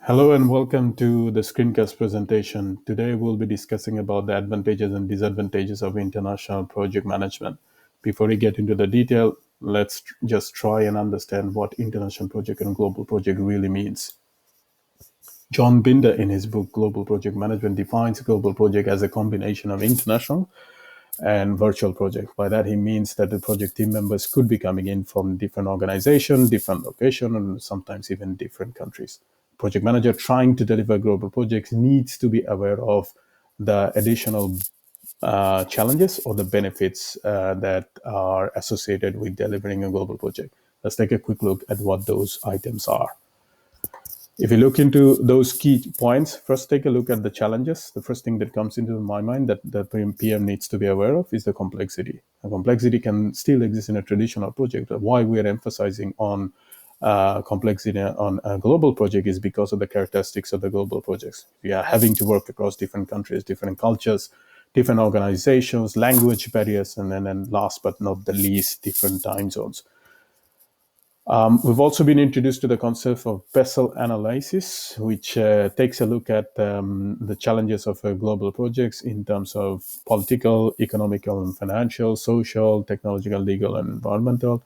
Hello and welcome to the Screencast presentation. Today we'll be discussing about the advantages and disadvantages of international project management. Before we get into the detail, let's just try and understand what international project and global project really means. John Binder, in his book Global Project Management, defines global project as a combination of international and virtual project. By that, he means that the project team members could be coming in from different organizations, different locations, and sometimes even different countries. Project manager trying to deliver global projects needs to be aware of the additional challenges or the benefits that are associated with delivering a global project. Let's take a quick look at what those items are. If you look into those key points, first take a look at the challenges. The first thing that comes into my mind that the PM needs to be aware of is the complexity. And complexity can still exist in a traditional project. Why we are emphasizing on complexity on a global project is because of the characteristics of the global projects. We are having to work across different countries, different cultures, different organizations, language barriers, and then last but not the least, different time zones. We've also been introduced to the concept of vessel analysis, which takes a look at the challenges of global projects in terms of political, economical, and financial, social, technological, legal, and environmental.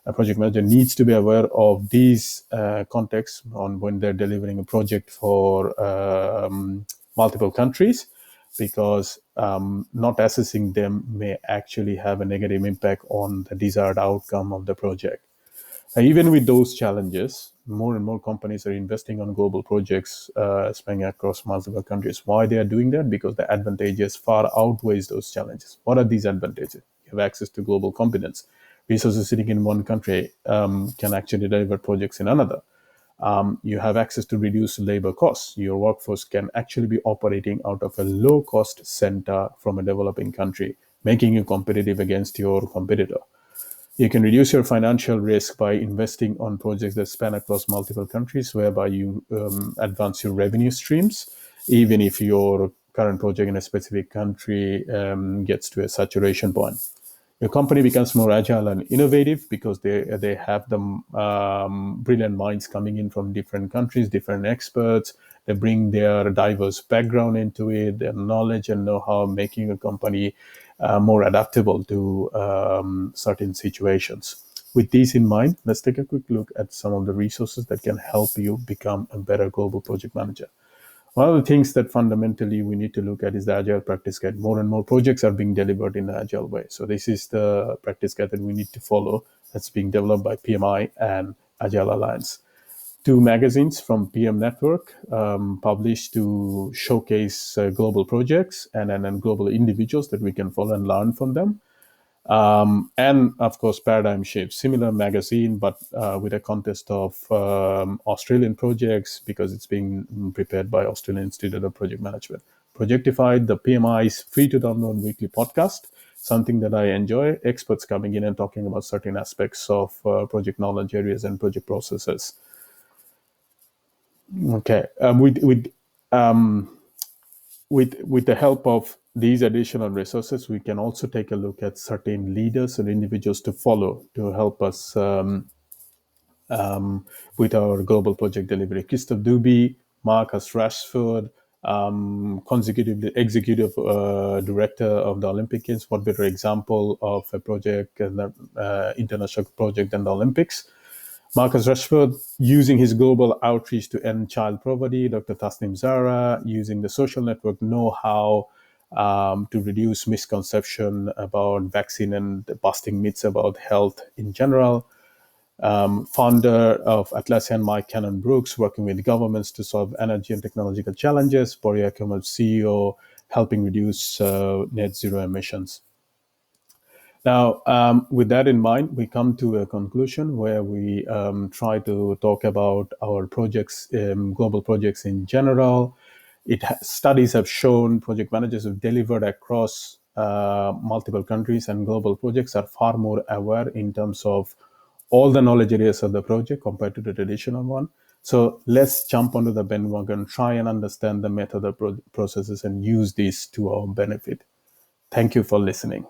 A project manager needs to be aware of these contexts on when they're delivering a project for multiple countries, because not assessing them may actually have a negative impact on the desired outcome of the project. Even with those challenges, more and more companies are investing on global projects spanning across multiple countries. Why they are doing that? Because the advantages far outweighs those challenges. What are these advantages? You have access to global competence. Resources sitting in one country can actually deliver projects in another. You have access to reduce labor costs. Your workforce can actually be operating out of a low-cost center from a developing country, making you competitive against your competitor. You can reduce your financial risk by investing on projects that span across multiple countries, whereby you advance your revenue streams, even if your current project in a specific country gets to a saturation point. Your company becomes more agile and innovative because they have the brilliant minds coming in from different countries, different experts. They bring their diverse background into it, their knowledge and know-how, making a company more adaptable to certain situations. With these in mind, let's take a quick look at some of the resources that can help you become a better global project manager. One of the things that fundamentally we need to look at is the Agile Practice Guide. More and more projects are being delivered in the Agile way. So this is the practice guide that we need to follow that's being developed by PMI and Agile Alliance. Two magazines from PM Network published to showcase global projects and global individuals that we can follow and learn from them. And of course, Paradigm Shift, similar magazine, but with a contest of Australian projects, because it's being prepared by Australian Institute of Project Management. Projectified, the PMI's free to download weekly podcast, something that I enjoy. Experts coming in and talking about certain aspects of project knowledge areas and project processes. Okay, with the help of these additional resources, we can also take a look at certain leaders and individuals to follow to help us with our global project delivery. Christoph Duby, Marcus Rashford, consecutive executive director of the Olympic Games. What better example of a project, international project than the Olympics? Marcus Rashford using his global outreach to end child poverty. Dr. Tasnim Zara using the social network know-how to reduce misconception about vaccine and busting myths about health in general. Founder of Atlassian, Mike Cannon Brooks, working with governments to solve energy and technological challenges. Boria Kemal, CEO, helping reduce net zero emissions. Now, with that in mind, we come to a conclusion where we try to talk about our projects, global projects in general. Studies have shown project managers who've delivered across multiple countries and global projects are far more aware in terms of all the knowledge areas of the project compared to the traditional one. So let's jump onto the bandwagon, try and understand the method of processes and use these to our benefit. Thank you for listening.